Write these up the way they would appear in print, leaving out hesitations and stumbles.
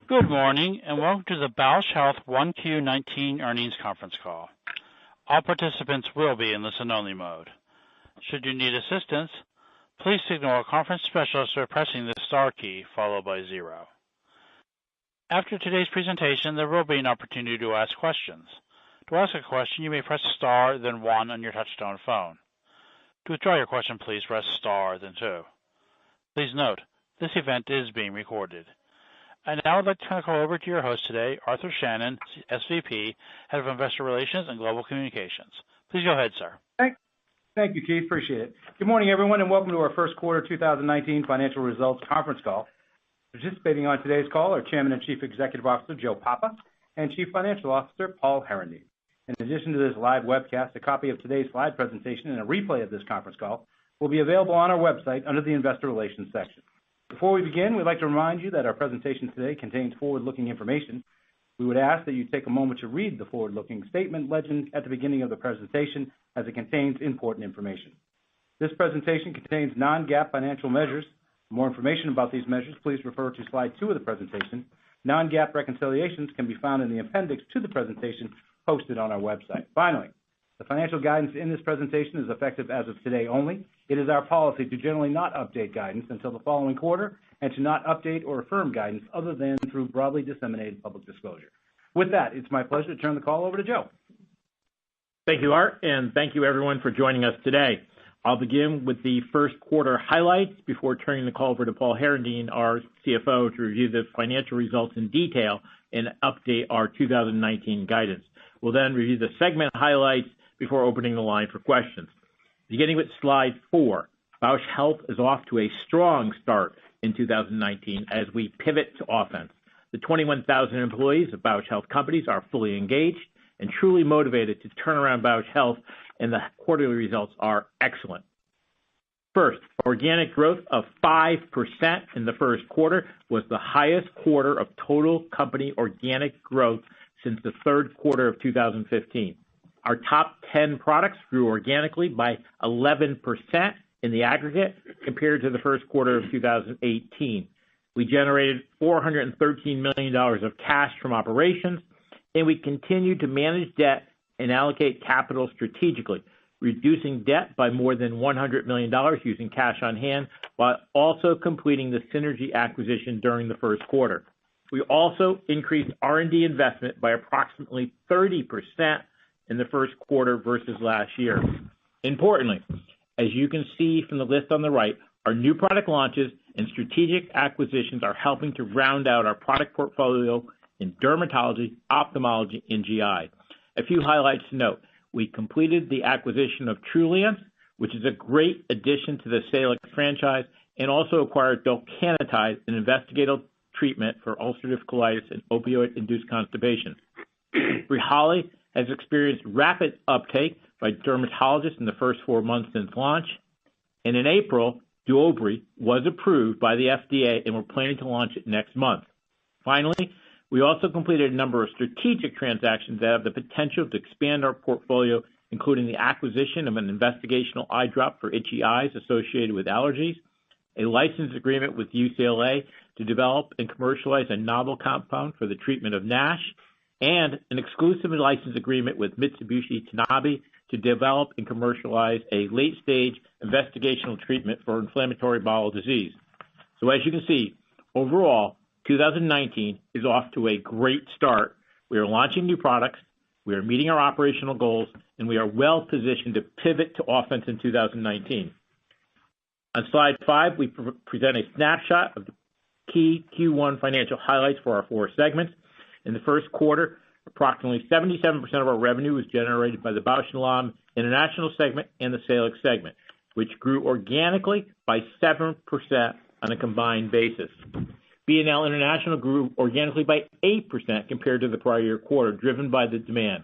Good morning, and welcome to the Bausch Health 1Q19 earnings conference call. All participants will be in listen-only mode. Should you need assistance, please signal a conference specialist by pressing the star key followed by 0. After today's presentation, there will be an opportunity to ask questions. To ask a question, you may press star, then 1 on your touch-tone phone. To withdraw your question, please press star, then 2. Please note, this event is being recorded. And now I'd like to turn the call over to your host today, Arthur Shannon, SVP, Head of Investor Relations and Global Communications. Please go ahead, sir. Thank you, Keith. Appreciate it. Good morning, everyone, and welcome to our first quarter 2019 financial results conference call. Participating on today's call are Chairman and Chief Executive Officer Joe Papa and Chief Financial Officer Paul Herendeen. In addition to this live webcast, a copy of today's slide presentation and a replay of this conference call will be available on our website under the Investor Relations section. Before we begin, we'd like to remind you that our presentation today contains forward-looking information. We would ask that you take a moment to read the forward-looking statement legend at the beginning of the presentation, as it contains important information. This presentation contains non-GAAP financial measures. For more information about these measures, please refer to slide 2 of the presentation. Non-GAAP reconciliations can be found in the appendix to the presentation posted on our website. Finally, the financial guidance in this presentation is effective as of today only. It is our policy to generally not update guidance until the following quarter and to not update or affirm guidance other than through broadly disseminated public disclosure. With that, it's my pleasure to turn the call over to Joe. Thank you, Art, and thank you, everyone, for joining us today. I'll begin with the first quarter highlights before turning the call over to Paul Herendeen, our CFO, to review the financial results in detail and update our 2019 guidance. We'll then review the segment highlights before opening the line for questions. Beginning with slide 4, Bausch Health is off to a strong start in 2019 as we pivot to offense. The 21,000 employees of Bausch Health Companies are fully engaged and truly motivated to turn around Bausch Health, and the quarterly results are excellent. First, organic growth of 5% in the first quarter was the highest quarter of total company organic growth since the third quarter of 2015. Our top 10 products grew organically by 11% in the aggregate compared to the first quarter of 2018. We generated $413 million of cash from operations, and we continued to manage debt and allocate capital strategically, reducing debt by more than $100 million using cash on hand, while also completing the Synergy acquisition during the first quarter. We also increased R&D investment by approximately 30% in the first quarter versus last year. Importantly, as you can see from the list on the right, our new product launches and strategic acquisitions are helping to round out our product portfolio in dermatology, ophthalmology, and GI. A few highlights to note. We completed the acquisition of Trulance, which is a great addition to the Salix franchise, and also acquired Dolcanitide, an investigational treatment for ulcerative colitis and opioid-induced constipation. Rehali has experienced rapid uptake by dermatologists in the first 4 months since launch. And in April, Duobri was approved by the FDA, and we're planning to launch it next month. Finally, we also completed a number of strategic transactions that have the potential to expand our portfolio, including the acquisition of an investigational eye drop for itchy eyes associated with allergies, a license agreement with UCLA to develop and commercialize a novel compound for the treatment of NASH, and an exclusive license agreement with Mitsubishi Tanabe to develop and commercialize a late-stage investigational treatment for inflammatory bowel disease. So as you can see, overall, 2019 is off to a great start. We are launching new products, we are meeting our operational goals, and we are well positioned to pivot to offense in 2019. On slide 5, we present a snapshot of the key Q1 financial highlights for our 4 segments. In the first quarter, approximately 77% of our revenue was generated by the Bausch Lomb International segment and the Salix segment, which grew organically by 7% on a combined basis. B&L International grew organically by 8% compared to the prior year quarter, driven by the demand.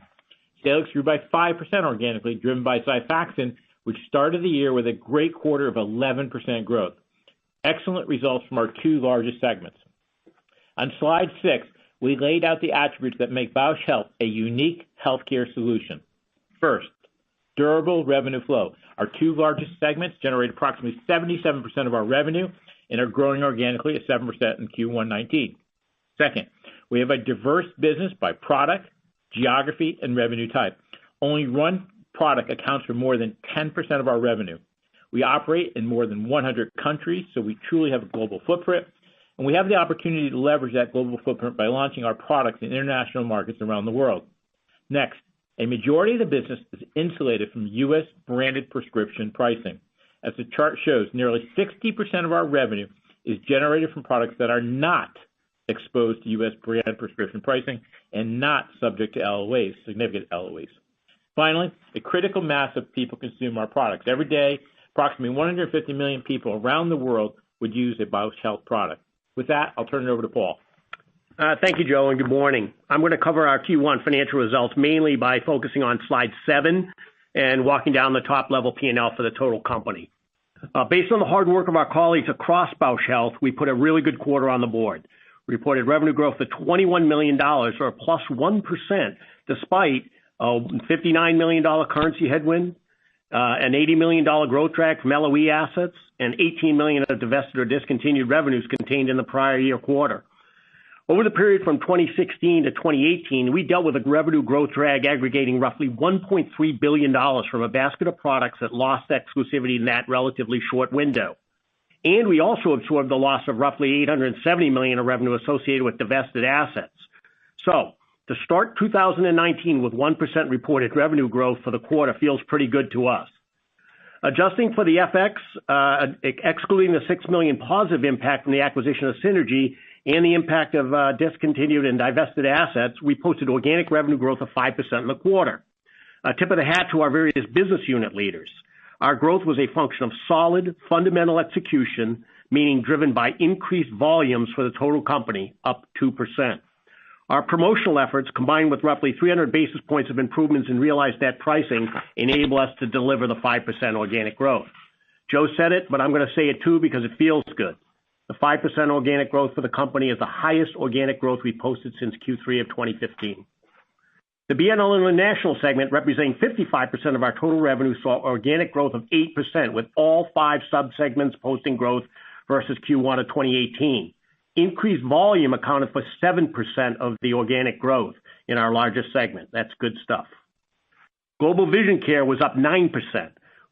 Salix grew by 5% organically, driven by Xifaxan, which started the year with a great quarter of 11% growth. Excellent results from our 2 largest segments. On slide 6, we laid out the attributes that make Bausch Health a unique healthcare solution. First, durable revenue flow. Our 2 largest segments generate approximately 77% of our revenue and are growing organically at 7% in Q1 19. Second, we have a diverse business by product, geography, and revenue type. Only one product accounts for more than 10% of our revenue. We operate in more than 100 countries, so we truly have a global footprint, and we have the opportunity to leverage that global footprint by launching our products in international markets around the world. Next, a majority of the business is insulated from U.S. branded prescription pricing. As the chart shows, nearly 60% of our revenue is generated from products that are not exposed to U.S. brand prescription pricing and not subject to LOAs, significant LOAs. Finally, a critical mass of people consume our products. Every day, approximately 150 million people around the world would use a Bausch Health product. With that, I'll turn it over to Paul. Thank you, Joe, and good morning. I'm going to cover our Q1 financial results mainly by focusing on slide 7 and walking down the top-level P&L for the total company. Based on the hard work of our colleagues across Bausch Health, we put a really good quarter on the board. We reported revenue growth of $21 million, or plus 1%, despite a $59 million currency headwind, an $80 million growth drag from LOE assets, and $18 million of divested or discontinued revenues contained in the prior year quarter. Over the period from 2016 to 2018, we dealt with a revenue growth drag aggregating roughly $1.3 billion from a basket of products that lost exclusivity in that relatively short window. And we also absorbed the loss of roughly $870 million of revenue associated with divested assets. So, to start 2019 with 1% reported revenue growth for the quarter feels pretty good to us. Adjusting for the FX, excluding the $6 million positive impact from the acquisition of Synergy and the impact of discontinued and divested assets, we posted organic revenue growth of 5% in the quarter. A tip of the hat to our various business unit leaders. Our growth was a function of solid, fundamental execution, meaning driven by increased volumes for the total company, up 2%. Our promotional efforts, combined with roughly 300 basis points of improvements in realized net pricing, enable us to deliver the 5% organic growth. Joe said it, but I'm going to say it too because it feels good. The 5% organic growth for the company is the highest organic growth we've posted since Q3 of 2015. The B&L International segment, representing 55% of our total revenue, saw organic growth of 8%, with all 5 subsegments posting growth versus Q1 of 2018. Increased volume accounted for 7% of the organic growth in our largest segment. That's good stuff. Global Vision Care was up 9%.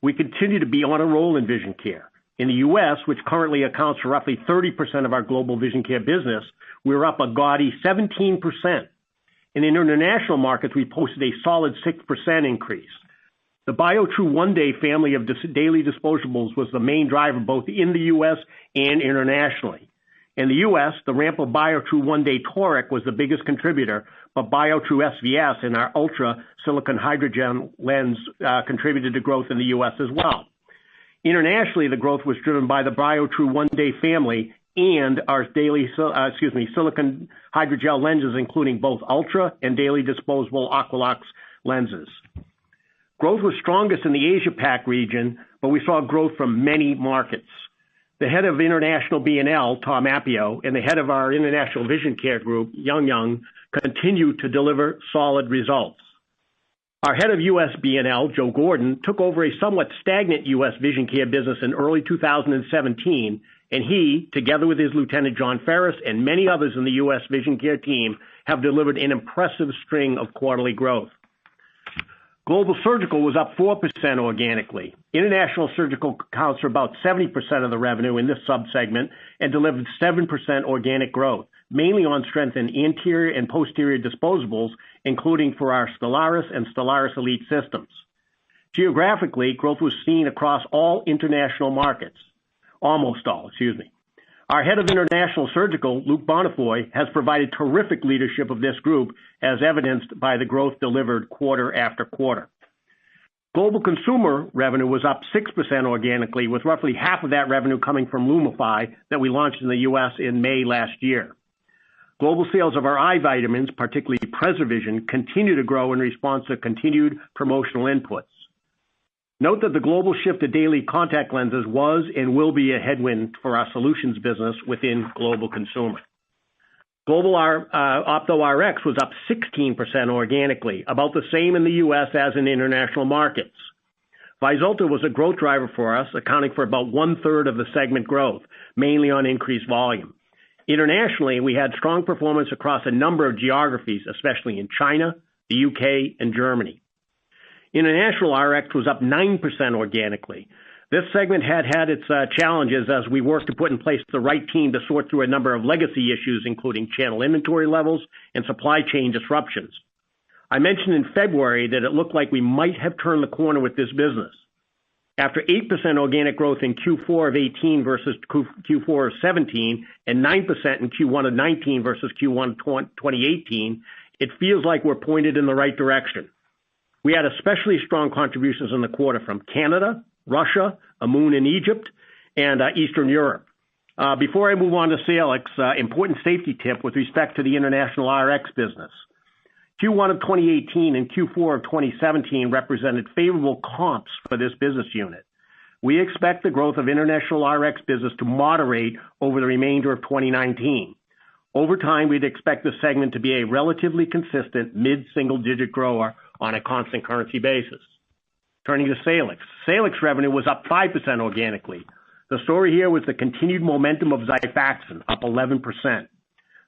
We continue to be on a roll in vision care. In the U.S., which currently accounts for roughly 30% of our global vision care business, we're up a gaudy 17%. In international markets, we posted a solid 6% increase. The BioTrue One Day family of daily disposables was the main driver both in the U.S. and internationally. In the U.S., the ramp of BioTrue One Day Toric was the biggest contributor, but BioTrue SVS and our Ultra Silicone Hydrogel lens contributed to growth in the U.S. as well. Internationally, the growth was driven by the BioTrue One Day family and our daily silicone hydrogel lenses, including both Ultra and daily disposable Aqualox lenses. Growth was strongest in the Asia-Pac region, but we saw growth from many markets. The head of International B&L, Tom Appio, and the head of our International Vision Care Group, Young, continue to deliver solid results. Our head of U.S. B&L, Joe Gordon, took over a somewhat stagnant U.S. vision care business in early 2017, and he, together with his lieutenant John Ferris and many others in the U.S. vision care team, have delivered an impressive string of quarterly growth. Global Surgical was up 4% organically. International Surgical accounts for about 70% of the revenue in this subsegment and delivered 7% organic growth, mainly on strength in anterior and posterior disposables, including for our Stellaris and Stellaris Elite systems. Geographically, growth was seen across all international markets. Almost all, excuse me. Our head of International Surgical, Luc Bonnefoy, has provided terrific leadership of this group, as evidenced by the growth delivered quarter after quarter. Global Consumer revenue was up 6% organically, with roughly half of that revenue coming from Lumify that we launched in the U.S. in May last year. Global sales of our eye vitamins, particularly PreserVision, continue to grow in response to continued promotional inputs. Note that the global shift to daily contact lenses was and will be a headwind for our solutions business within Global Consumer. Global Ophtho Rx was up 16% organically, about the same in the U.S. as in international markets. Vyzulta was a growth driver for us, accounting for about 1/3 of the segment growth, mainly on increased volume. Internationally, we had strong performance across a number of geographies, especially in China, the UK, and Germany. International RX was up 9% organically. This segment had its challenges as we worked to put in place the right team to sort through a number of legacy issues, including channel inventory levels and supply chain disruptions. I mentioned in February that it looked like we might have turned the corner with this business. After 8% organic growth in Q4 of 18 versus Q4 of 17 and 9% in Q1 of 19 versus Q1 of 2018, it feels like we're pointed in the right direction. We had especially strong contributions in the quarter from Canada, Russia, Amun in Egypt, and Eastern Europe. Before I move on to Salix, important safety tip with respect to the international RX business. Q1 of 2018 and Q4 of 2017 represented favorable comps for this business unit. We expect the growth of international RX business to moderate over the remainder of 2019. Over time, we'd expect this segment to be a relatively consistent mid-single-digit grower on a constant currency basis. Turning to Salix. Salix revenue was up 5% organically. The story here was the continued momentum of Xifaxan, up 11%.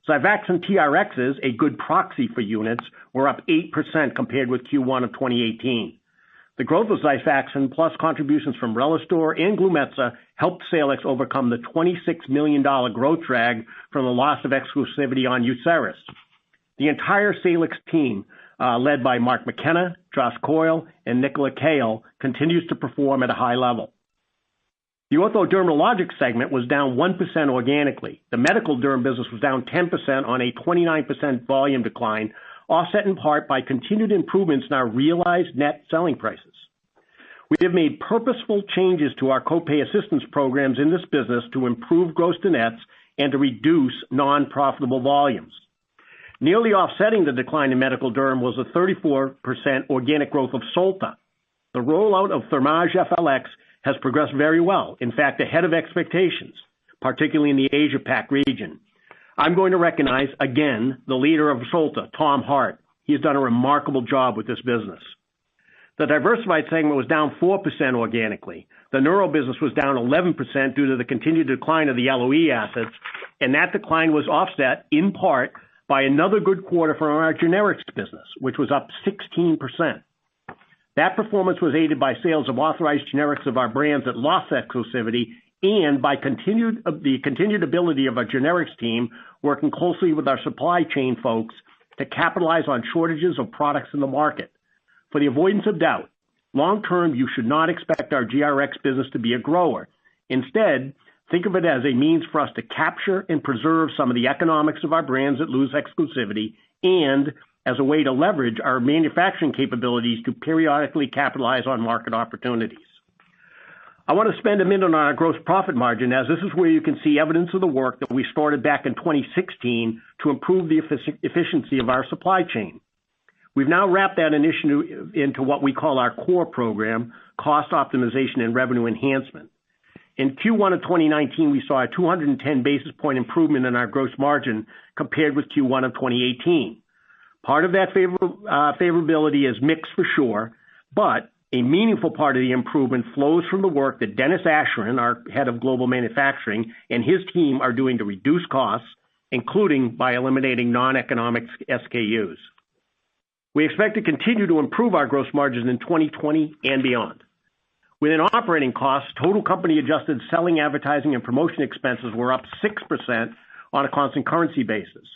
Xifaxan TRXs, a good proxy for units, were up 8% compared with Q1 of 2018. The growth of Xifaxan plus contributions from Relistor and Glumetza helped Salix overcome the $26 million growth drag from the loss of exclusivity on Uceris. The entire Salix team, led by Mark McKenna, Josh Coyle, and Nicola Kale, continues to perform at a high level. The orthodermatologic segment was down 1% organically. The medical derm business was down 10% on a 29% volume decline, offset in part by continued improvements in our realized net selling prices. We have made purposeful changes to our copay assistance programs in this business to improve gross to nets and to reduce non-profitable volumes. Nearly offsetting the decline in medical derm was a 34% organic growth of Solta. The rollout of Thermage FLX has progressed very well, in fact, ahead of expectations, particularly in the Asia-Pac region. I'm going to recognize, again, the leader of Solta, Tom Hart. He has done a remarkable job with this business. The diversified segment was down 4% organically. The neuro business was down 11% due to the continued decline of the LOE assets, and that decline was offset, in part, by another good quarter from our generics business, which was up 16%. That performance was aided by sales of authorized generics of our brands that lost exclusivity and by the continued ability of our generics team working closely with our supply chain folks to capitalize on shortages of products in the market. For the avoidance of doubt, long term, you should not expect our GRX business to be a grower. Instead, think of it as a means for us to capture and preserve some of the economics of our brands that lose exclusivity and as a way to leverage our manufacturing capabilities to periodically capitalize on market opportunities. I want to spend a minute on our gross profit margin, as this is where you can see evidence of the work that we started back in 2016 to improve the efficiency of our supply chain. We've now wrapped that initiative into what we call our core program, cost optimization and revenue enhancement. In Q1 of 2019, we saw a 210 basis point improvement in our gross margin compared with Q1 of 2018. Part of that favorability is mix for sure, but a meaningful part of the improvement flows from the work that Dennis Asherin, our head of global manufacturing, and his team are doing to reduce costs, including by eliminating non-economic SKUs. We expect to continue to improve our gross margins in 2020 and beyond. Within operating costs, total company adjusted selling, advertising, and promotion expenses were up 6% on a constant currency basis.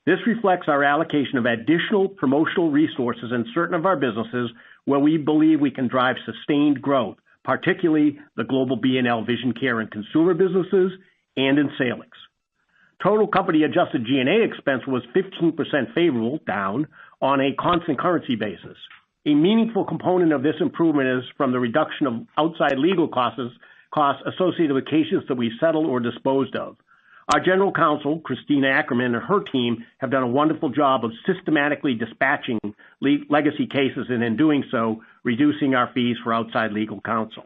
This reflects our allocation of additional promotional resources in certain of our businesses where we believe we can drive sustained growth, particularly the global B&L vision care and consumer businesses and in Salix. Total company adjusted G&A expense was 15% favorable, down, on a constant currency basis. A meaningful component of this improvement is from the reduction of outside legal costs associated with cases that we settled or disposed of. Our general counsel, Christina Ackerman, and her team have done a wonderful job of systematically dispatching legacy cases and in doing so, reducing our fees for outside legal counsel.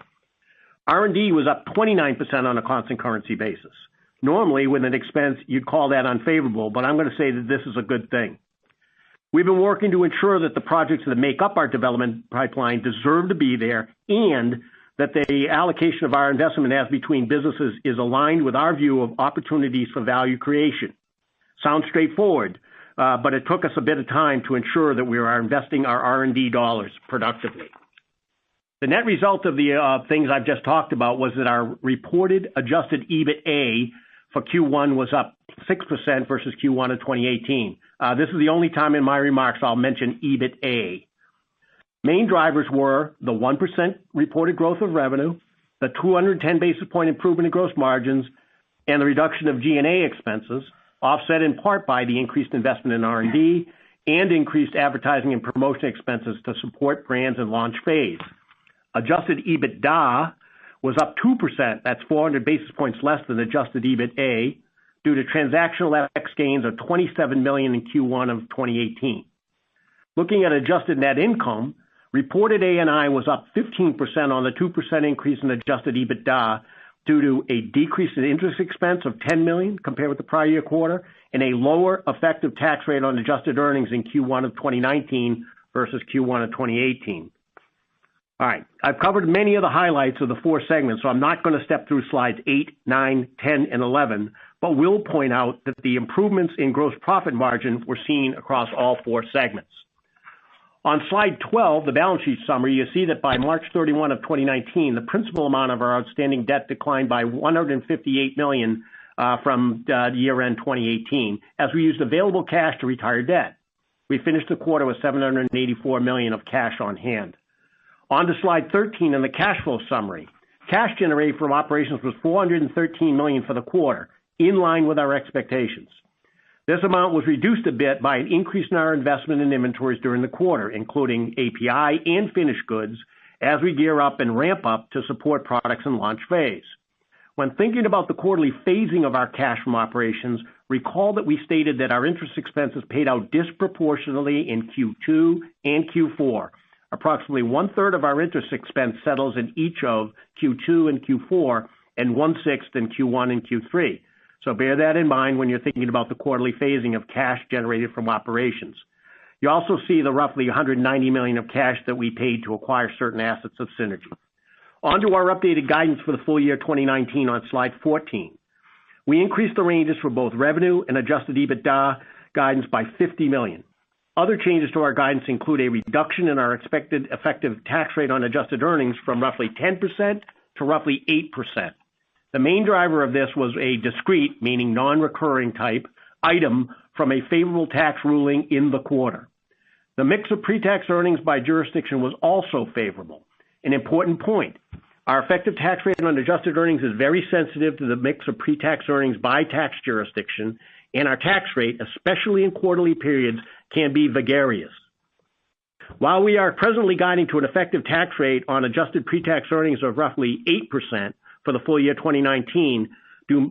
R&D was up 29% on a constant currency basis. Normally, with an expense, you'd call that unfavorable, but I'm going to say that this is a good thing. We've been working to ensure that the projects that make up our development pipeline deserve to be there and that the allocation of our investment as between businesses is aligned with our view of opportunities for value creation. Sounds straightforward, but it took us a bit of time to ensure that we are investing our R&D dollars productively. The net result of the things I've just talked about was that our reported adjusted EBITA for Q1 was up 6% versus Q1 of 2018. This is the only time in my remarks I'll mention EBITA. Main drivers were the 1% reported growth of revenue, the 210 basis point improvement in gross margins, and the reduction of G&A expenses, offset in part by the increased investment in R&D and increased advertising and promotion expenses to support brands in launch phase. Adjusted EBITDA was up 2%, that's 400 basis points less than adjusted EBITA, due to transactional FX gains of $27 million in Q1 of 2018. Looking at adjusted net income, reported ANI was up 15% on the 2% increase in adjusted EBITDA due to a decrease in interest expense of $10 million compared with the prior year quarter and a lower effective tax rate on adjusted earnings in Q1 of 2019 versus Q1 of 2018. All right, I've covered many of the highlights of the four segments, so I'm not going to step through slides 8, 9, 10, and 11, but will point out that the improvements in gross profit margin were seen across all four segments. On slide 12, the balance sheet summary, you see that by March 31 of 2019, the principal amount of our outstanding debt declined by $158 million from year-end 2018, as we used available cash to retire debt. We finished the quarter with $784 million of cash on hand. On to slide 13 in the cash flow summary. Cash generated from operations was $413 million for the quarter, in line with our expectations. This amount was reduced a bit by an increase in our investment in inventories during the quarter, including API and finished goods, as we gear up and ramp up to support products in launch phase. When thinking about the quarterly phasing of our cash from operations, recall that we stated that our interest expenses paid out disproportionately in Q2 and Q4. Approximately one-third of our interest expense settles in each of Q2 and Q4, and one-sixth in Q1 and Q3. So bear that in mind when you're thinking about the quarterly phasing of cash generated from operations. You also see the roughly $190 million of cash that we paid to acquire certain assets of Synergy. On to our updated guidance for the full year 2019 on slide 14. We increased the ranges for both revenue and adjusted EBITDA guidance by $50 million. Other changes to our guidance include a reduction in our expected effective tax rate on adjusted earnings from roughly 10% to roughly 8%. The main driver of this was a discrete, meaning non-recurring type, item from a favorable tax ruling in the quarter. The mix of pre-tax earnings by jurisdiction was also favorable. An important point, our effective tax rate on adjusted earnings is very sensitive to the mix of pre-tax earnings by tax jurisdiction, and our tax rate, especially in quarterly periods, can be vagarious. While we are presently guiding to an effective tax rate on adjusted pre-tax earnings of roughly 8% for the full year 2019,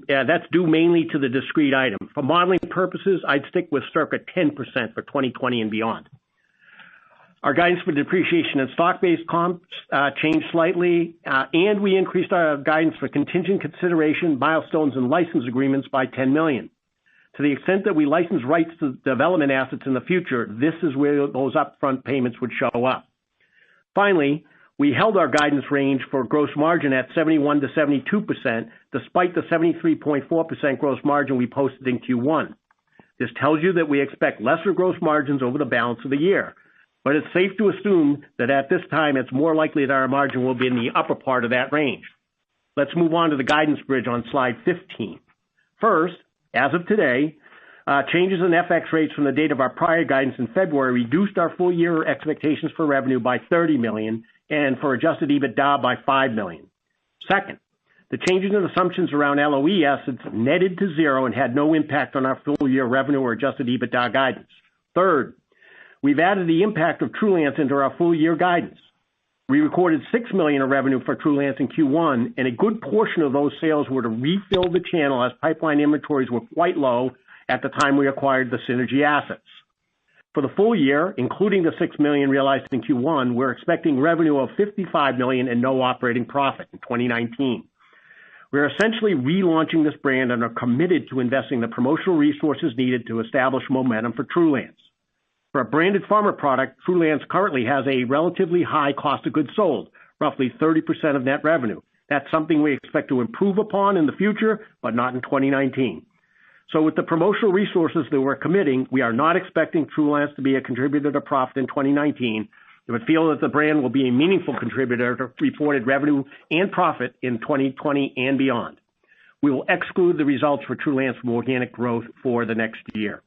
that's due mainly to the discrete item. For modeling purposes, I'd stick with circa 10% for 2020 and beyond. Our guidance for depreciation and stock-based comps changed slightly, and we increased our guidance for contingent consideration, milestones, and license agreements by $10 million. To the extent that we license rights to development assets in the future, this is where those upfront payments would show up. Finally, we held our guidance range for gross margin at 71 to 72%, despite the 73.4% gross margin we posted in Q1. This tells you that we expect lesser gross margins over the balance of the year, but it's safe to assume that at this time it's more likely that our margin will be in the upper part of that range. Let's move on to the guidance bridge on slide 15. First, as of today, changes in FX rates from the date of our prior guidance in February reduced our full year expectations for revenue by $30 million and for adjusted EBITDA by $5 million. Second, the changes in assumptions around LOE assets netted to zero and had no impact on our full year revenue or adjusted EBITDA guidance. Third, we've added the impact of Trulance into our full year guidance. We recorded $6 million of revenue for Trulance in Q1, and a good portion of those sales were to refill the channel as pipeline inventories were quite low at the time we acquired the Synergy assets. For the full year, including the $6 million realized in Q1, we're expecting revenue of $55 million and no operating profit in 2019. We're essentially relaunching this brand and are committed to investing the promotional resources needed to establish momentum for Trulance. For a branded pharma product, Trulance currently has a relatively high cost of goods sold, roughly 30% of net revenue. That's something we expect to improve upon in the future, but not in 2019. So with the promotional resources that we're committing, we are not expecting Trulance to be a contributor to profit in 2019, but feel that the brand will be a meaningful contributor to reported revenue and profit in 2020 and beyond. We will exclude the results for Trulance from organic growth for the next year.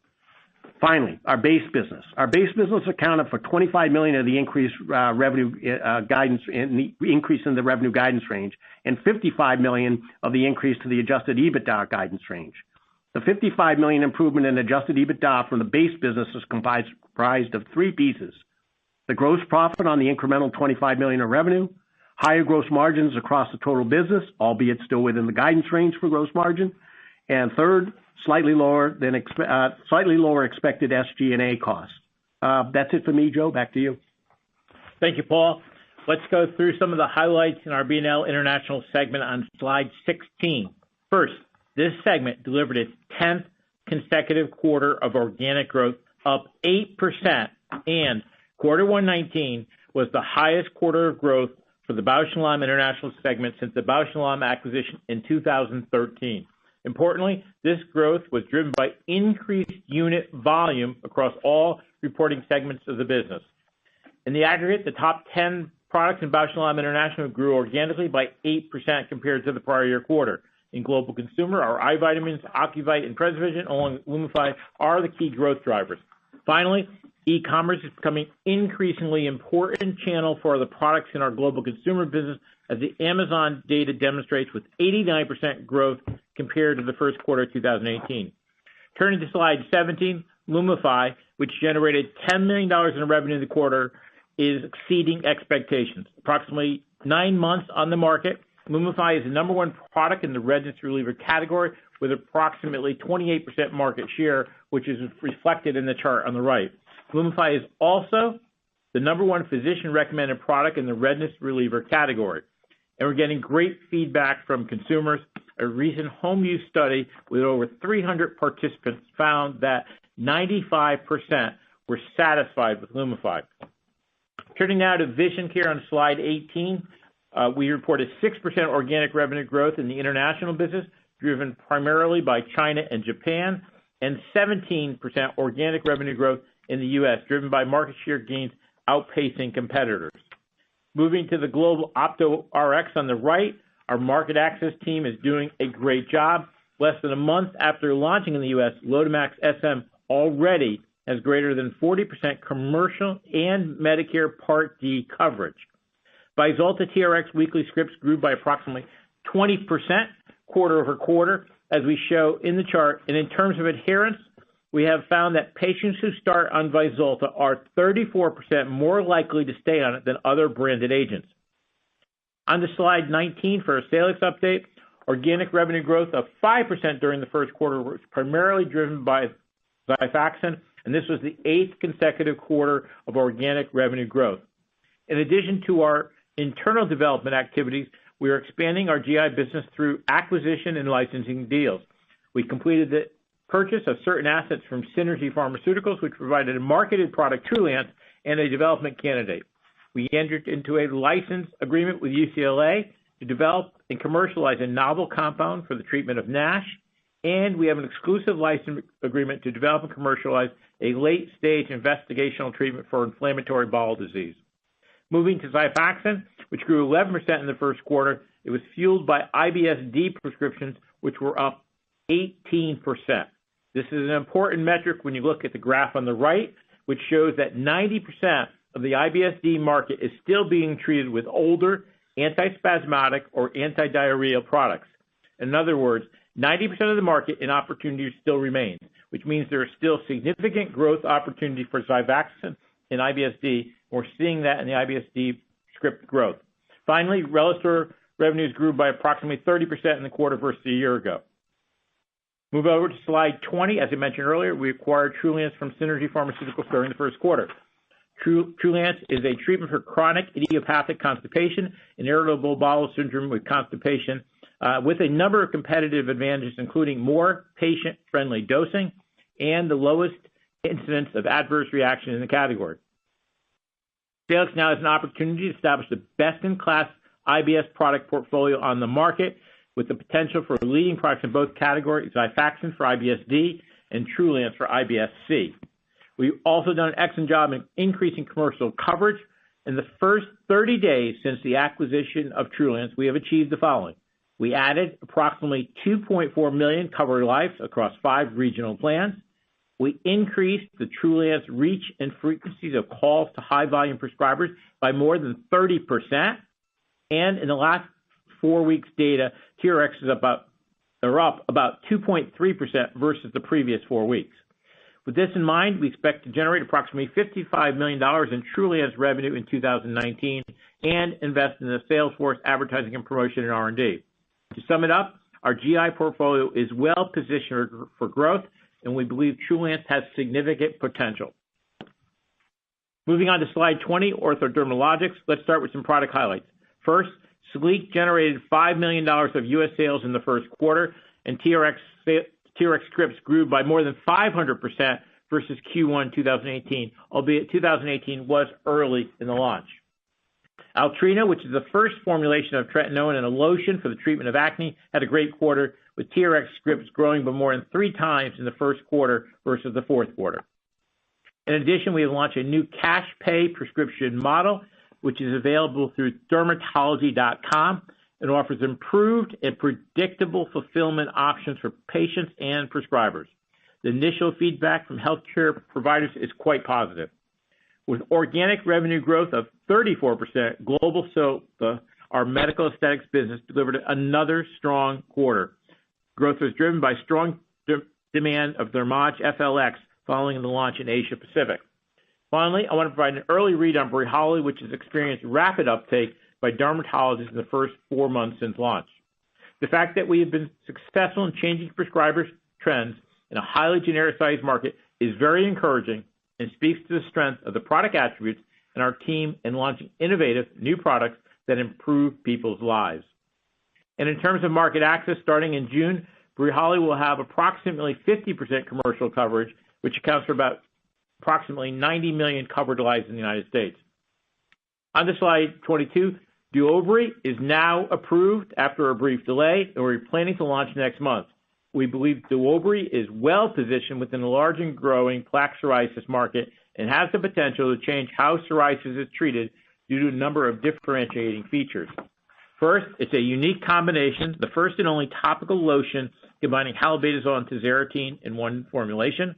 Finally, our base business. Our base business accounted for $25 million of the increased revenue guidance and the increase in the revenue guidance range, and $55 million of the increase to the adjusted EBITDA guidance range. The $55 million improvement in adjusted EBITDA from the base business is comprised of three pieces: the gross profit on the incremental $25 million of revenue, higher gross margins across the total business, albeit still within the guidance range for gross margin, and third, slightly lower expected SG&A costs. That's it for me, Joe. Back to you. Thank you, Paul. Let's go through some of the highlights in our B&L International segment on slide 16. First, this segment delivered its 10th consecutive quarter of organic growth, up 8%, and quarter 119 was the highest quarter of growth for the Bausch Lomb International segment since the Bausch Lomb acquisition in 2013. Importantly, this growth was driven by increased unit volume across all reporting segments of the business. In the aggregate, the top 10 products in Bausch Lomb International grew organically by 8% compared to the prior year quarter. In global consumer, our eye vitamins, Ocuvite, and PreserVision, along with Lumify, are the key growth drivers. Finally, e-commerce is becoming increasingly important channel for the products in our global consumer business, as the Amazon data demonstrates, with 89% growth compared to the first quarter of 2018. Turning to slide 17, Lumify, which generated $10 million in revenue in the quarter, is exceeding expectations. Approximately 9 months on the market, Lumify is the number one product in the redness reliever category with approximately 28% market share, which is reflected in the chart on the right. Lumify is also the number one physician-recommended product in the redness reliever category. And we're getting great feedback from consumers. A recent home use study with over 300 participants found that 95% were satisfied with Lumify. Turning now to vision care on slide 18, we reported 6% organic revenue growth in the international business, driven primarily by China and Japan, and 17% organic revenue growth in the U.S., driven by market share gains outpacing competitors. Moving to the global Opto RX on the right, our market access team is doing a great job. Less than a month after launching in the U.S., Lotemax SM already has greater than 40% commercial and Medicare Part D coverage. Vyzulta TRX weekly scripts grew by approximately 20% quarter over quarter, as we show in the chart. And in terms of adherence, we have found that patients who start on Vyzulta are 34% more likely to stay on it than other branded agents. On to slide 19 for a Salix update. Organic revenue growth of 5% during the first quarter was primarily driven by Xifaxan, and this was the 8th consecutive quarter of organic revenue growth. In addition to our internal development activities, we are expanding our GI business through acquisition and licensing deals. We completed the purchase of certain assets from Synergy Pharmaceuticals, which provided a marketed product, Trulance, and a development candidate. We entered into a license agreement with UCLA to develop and commercialize a novel compound for the treatment of NASH, and we have an exclusive license agreement to develop and commercialize a late-stage investigational treatment for inflammatory bowel disease. Moving to Xifaxan, which grew 11% in the first quarter, it was fueled by IBS-D prescriptions, which were up 18%. This is an important metric when you look at the graph on the right, which shows that 90% of the IBS-D market is still being treated with older antispasmodic or antidiarrheal products. In other words, 90% of the market and opportunity still remains, which means there is still significant growth opportunity for Xifaxan in IBS-D. We're seeing that in the IBS-D script growth. Finally, Relistor revenues grew by approximately 30% in the quarter versus a year ago. Move over to slide 20. As I mentioned earlier, we acquired Trulance from Synergy Pharmaceuticals during the first quarter. Trulance is a treatment for chronic idiopathic constipation and irritable bowel syndrome with constipation, with a number of competitive advantages, including more patient-friendly dosing and the lowest incidence of adverse reaction in the category. Salix now has an opportunity to establish the best-in-class IBS product portfolio on the market with the potential for leading products in both categories, Xifaxan for IBS-D and Trulance for IBS-C. We've also done an excellent job in increasing commercial coverage. In the first 30 days since the acquisition of Trulance, we have achieved the following. We added approximately 2.4 million covered lives across 5 regional plans. We increased the Trulance reach and frequencies of calls to high-volume prescribers by more than 30%. And in the last 4 weeks' data, TRX is up about 2.3% versus the previous 4 weeks. With this in mind, we expect to generate approximately $55 million in Trulance revenue in 2019 and invest in the sales force, advertising, and promotion and R&D. To sum it up, our GI portfolio is well positioned for growth, and we believe Trulance has significant potential. Moving on to slide 20, orthodermatologics. Let's start with some product highlights. First, Salix generated $5 million of U.S. sales in the first quarter, and TRX scripts grew by more than 500% versus Q1 2018, albeit 2018 was early in the launch. Altrina, which is the first formulation of tretinoin and a lotion for the treatment of acne, had a great quarter, with TRX scripts growing by more than 3 times in the first quarter versus the fourth quarter. In addition, we have launched a new cash pay prescription model, which is available through dermatology.com and offers improved and predictable fulfillment options for patients and prescribers. The initial feedback from healthcare providers is quite positive. With organic revenue growth of 34%, Global Solta, our medical aesthetics business, delivered another strong quarter. Growth was driven by strong demand of Thermage FLX following the launch in Asia Pacific. Finally, I want to provide an early read on Breholli, which has experienced rapid uptake by dermatologists in the first 4 months since launch. The fact that we have been successful in changing prescribers' trends in a highly genericized market is very encouraging and speaks to the strength of the product attributes and our team in launching innovative new products that improve people's lives. And in terms of market access, starting in June, Breholli will have approximately 50% commercial coverage, which accounts for about approximately 90 million covered lives in the United States. On to slide 22, Duobri is now approved after a brief delay, and we're planning to launch next month. We believe Duobri is well positioned within the large and growing plaque psoriasis market and has the potential to change how psoriasis is treated due to a number of differentiating features. First, it's a unique combination, the first and only topical lotion combining halobetasol and tazarotene in one formulation.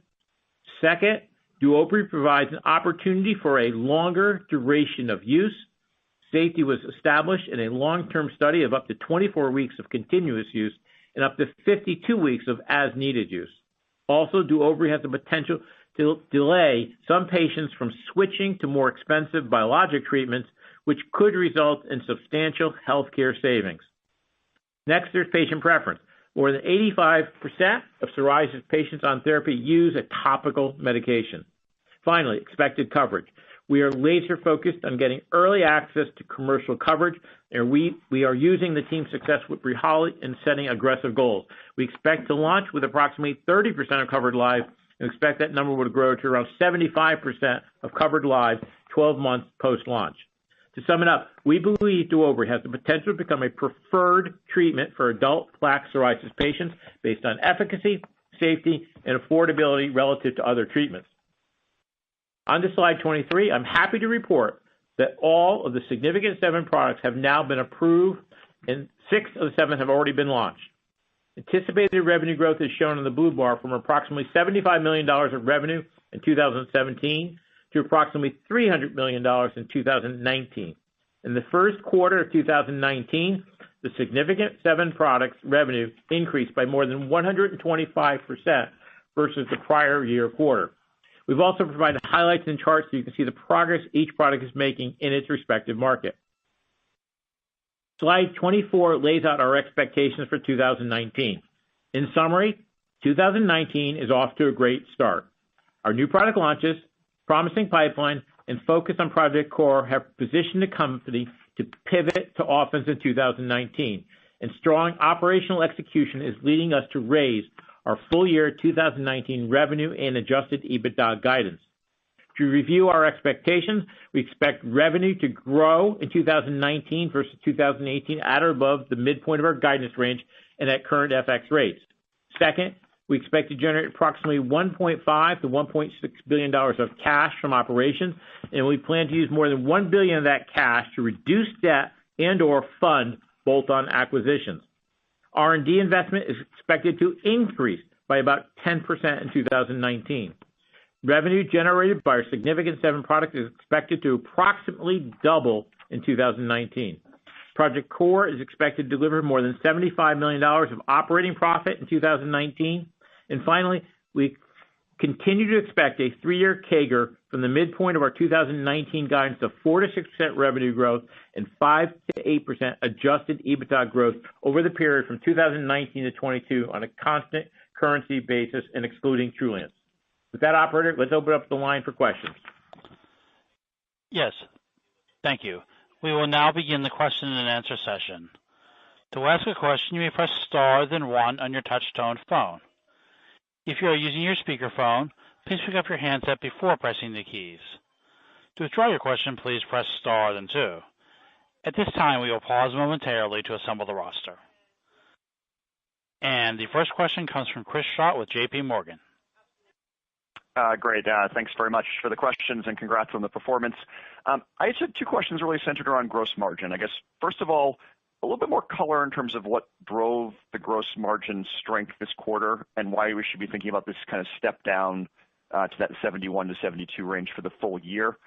Second, Duobri provides an opportunity for a longer duration of use. Safety was established in a long-term study of up to 24 weeks of continuous use and up to 52 weeks of as-needed use. Also, Duobri has the potential to delay some patients from switching to more expensive biologic treatments, which could result in substantial healthcare savings. Next, there's patient preference. More than 85% of psoriasis patients on therapy use a topical medication. Finally, expected coverage. We are laser focused on getting early access to commercial coverage, and we are using the team's success with Breholli and setting aggressive goals. We expect to launch with approximately 30% of covered lives and expect that number would grow to around 75% of covered lives 12 months post-launch. To sum it up, we believe Duobri has the potential to become a preferred treatment for adult plaque psoriasis patients based on efficacy, safety, and affordability relative to other treatments. On to slide 23, I'm happy to report that all of the significant 7 products have now been approved and 6 of the 7 have already been launched. Anticipated revenue growth is shown in the blue bar from approximately $75 million of revenue in 2017 to approximately $300 million in 2019. In the first quarter of 2019, the significant 7 products revenue increased by more than 125% versus the prior year quarter. We've also provided highlights and charts so you can see the progress each product is making in its respective market. Slide 24 lays out our expectations for 2019. In summary, 2019 is off to a great start. Our new product launches, promising pipeline, and focus on Project Core have positioned the company to pivot to offense in 2019, and strong operational execution is leading us to raise our full year 2019 revenue and adjusted EBITDA guidance. To review our expectations, we expect revenue to grow in 2019 versus 2018 at or above the midpoint of our guidance range and at current FX rates. Second, we expect to generate approximately $1.5 to $1.6 billion of cash from operations, and we plan to use more than $1 billion of that cash to reduce debt and or fund bolt-on acquisitions. R&D investment is expected to increase by about 10% in 2019. Revenue generated by our Significant 7 product is expected to approximately double in 2019. Project Core is expected to deliver more than $75 million of operating profit in 2019. And finally, we continue to expect a 3-year CAGR from the midpoint of our 2019 guidance of 4 to 6% revenue growth and 5 to 8% adjusted EBITDA growth over the period from 2019 to 22 on a constant currency basis and excluding Trulance. With that, operator, let's open up the line for questions. Yes, thank you. We will now begin the question and answer session. To ask a question, you may press star then 1 on your touch-tone phone. If you are using your speakerphone, please pick up your handset before pressing the keys. To withdraw your question, please press star then 2. At this time, we will pause momentarily to assemble the roster. And the first question comes from Chris Schott with J.P. Morgan. Great. Thanks very much for the questions and congrats on the performance. I just had 2 questions really centered around gross margin. I guess, first of all, a little bit more color in terms of what drove the gross margin strength this quarter and why we should be thinking about this kind of step down to that 71 to 72 range for the full year.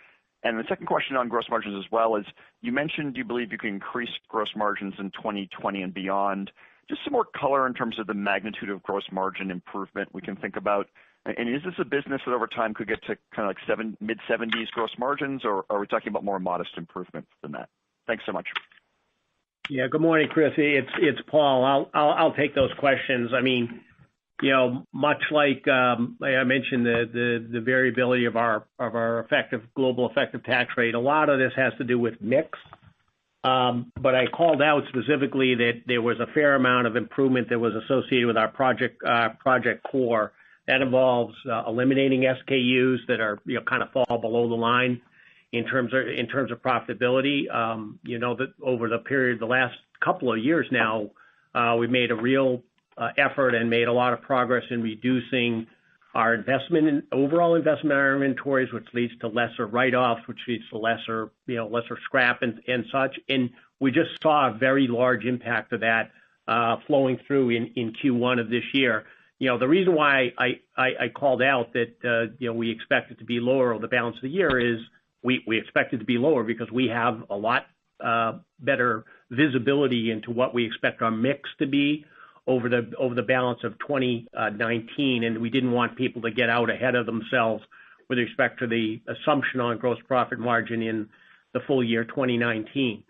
And the second question on gross margins as well is, you mentioned you believe you can increase gross margins in 2020 and beyond. Just some more color in terms of the magnitude of gross margin improvement we can think about. And is this a business that over time could get to kind of like mid-70s gross margins, or are we talking about more modest improvements than that? Thanks so much. Yeah, good morning, Chris. It's Paul. I'll take those questions. I mean, much like I mentioned, the variability of our global effective tax rate, a lot of this has to do with mix. But I called out specifically that there was a fair amount of improvement that was associated with our Project Core. That involves eliminating SKUs that are kind of fall below the line in terms of profitability. That over the last couple of years now, we've made a real effort and made a lot of progress in reducing our overall investment in our inventories, which leads to lesser write-offs, which leads to lesser scrap and such. And we just saw a very large impact of that flowing through in Q1 of this year. The reason why I called out that we expect it to be lower over the balance of the year is we expect it to be lower because we have a lot better visibility into what we expect our mix to be over the balance of 2019, and we didn't want people to get out ahead of themselves with respect to the assumption on gross profit margin in the full year 2019.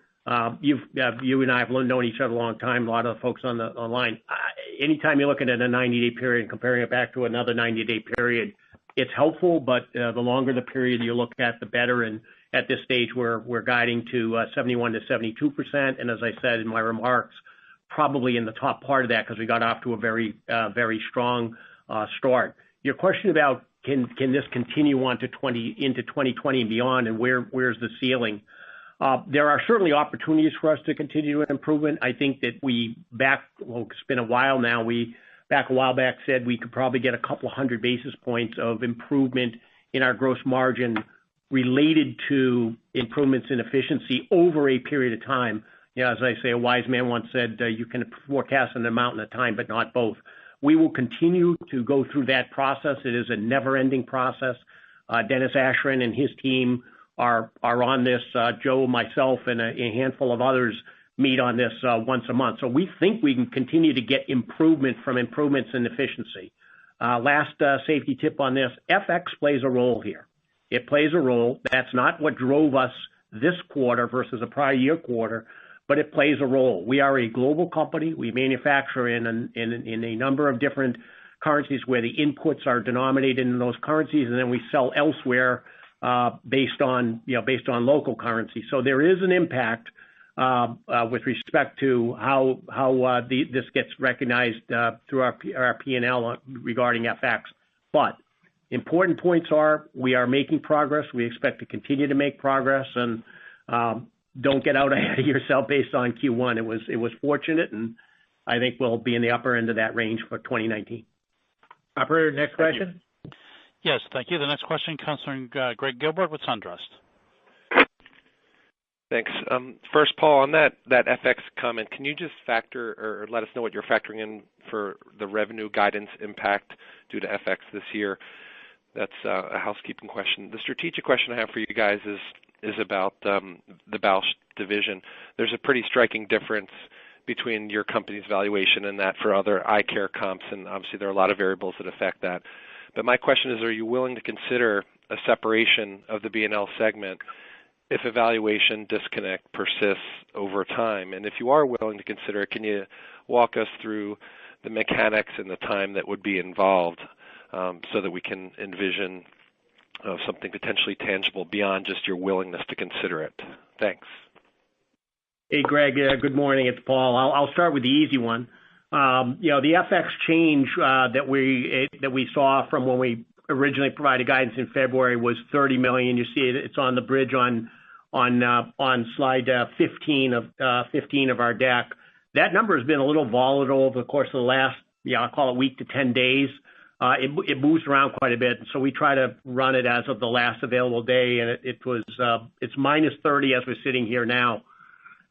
You and I have known each other a long time, a lot of the folks online. Anytime you're looking at a 90-day period and comparing it back to another 90-day period, it's helpful, but the longer the period you look at, the better. And at this stage, we're guiding to 71 to 72%. And as I said in my remarks, probably in the top part of that because we got off to a very strong start. Your question about can this continue on to into 2020 and beyond, and where's the ceiling? There are certainly opportunities for us to continue improvement. I think that it's been a while now, a while back said we could probably get a couple hundred basis points of improvement in our gross margin related to improvements in efficiency over a period of time. As I say, a wise man once said, you can forecast an amount in a time, but not both. We will continue to go through that process. It is a never-ending process. Dennis Ashrin and his team are on this. Joe, myself, and a handful of others meet on this once a month. So we think we can continue to get improvement from improvements in efficiency. Last safety tip on this, FX plays a role here. It plays a role. That's not what drove us this quarter versus a prior year quarter, but it plays a role. We are a global company. We manufacture in a number of different currencies where the inputs are denominated in those currencies, and then we sell elsewhere based on local currency. So there is an impact with respect to how this gets recognized through our P&L regarding FX. But Important points are we are making progress. We expect to continue to make progress, and don't get out ahead of yourself based on Q1. It was fortunate, and I think we'll be in the upper end of that range for 2019. Operator, next question. Yes, thank you. The next question comes from Greg Gilbert with SunTrust. Thanks. First, Paul, on that FX comment, can you just factor or let us know what you're factoring in for the revenue guidance impact due to FX this year? That's a housekeeping question. The strategic question I have for you guys is about the Bausch division. There's a pretty striking difference between your company's valuation and that for other eye care comps, and obviously there are a lot of variables that affect that. But my question is, are you willing to consider a separation of the B&L segment if a valuation disconnect persists over time? And if you are willing to consider it, can you walk us through the mechanics and the time that would be involved so that we can envision something potentially tangible beyond just your willingness to consider it? Thanks. Hey, Greg. Good morning. It's Paul. I'll start with the easy one. The FX change that we saw from when we originally provided guidance in February was $30 million. You see it's on the bridge on slide 15 of our deck. That number has been a little volatile over the course of the last, I'll call it week to 10 days. It moves around quite a bit, and so we try to run it as of the last available day, and it's minus 30 as we're sitting here now.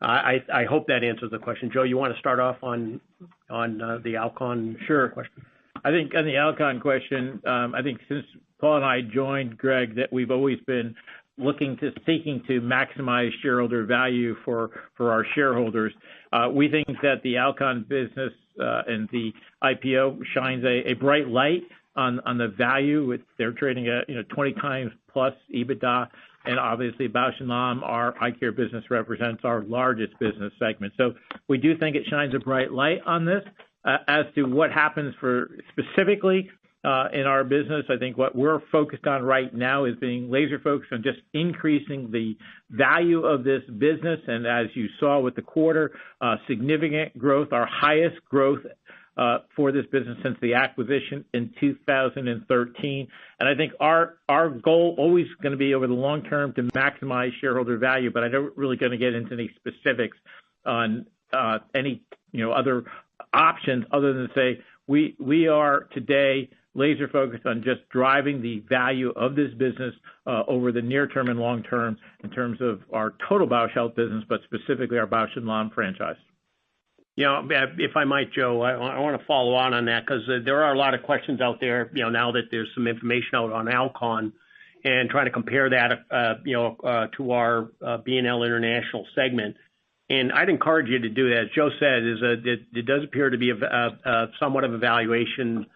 I hope that answers the question. Joe, you want to start off on the Alcon question? I think on the Alcon question, I think since Paul and I joined, Greg, that we've always been seeking to maximize shareholder value for our shareholders. We think that the Alcon business and the IPO shines a bright light on the value. They're trading at 20 times plus EBITDA, and obviously Bausch & Lomb, our eye care business, represents our largest business segment. So we do think it shines a bright light on this. As to what happens for specifically in our business, I think what we're focused on right now is being laser focused on just increasing the value of this business. And as you saw with the quarter, significant growth, our highest growth for this business since the acquisition in 2013. And I think our goal always going to be over the long term to maximize shareholder value, but I don't really going to get into any specifics on any other options other than to say we are today laser focused on just driving the value of this business over the near term and long term in terms of our total Bausch Health business, but specifically our Bausch & Lomb franchise. If I might, Joe, I want to follow on that because there are a lot of questions out there, now that there's some information out on Alcon and trying to compare that, to our B&L International segment. And I'd encourage you to do that. As Joe said, it does appear to be somewhat of a valuation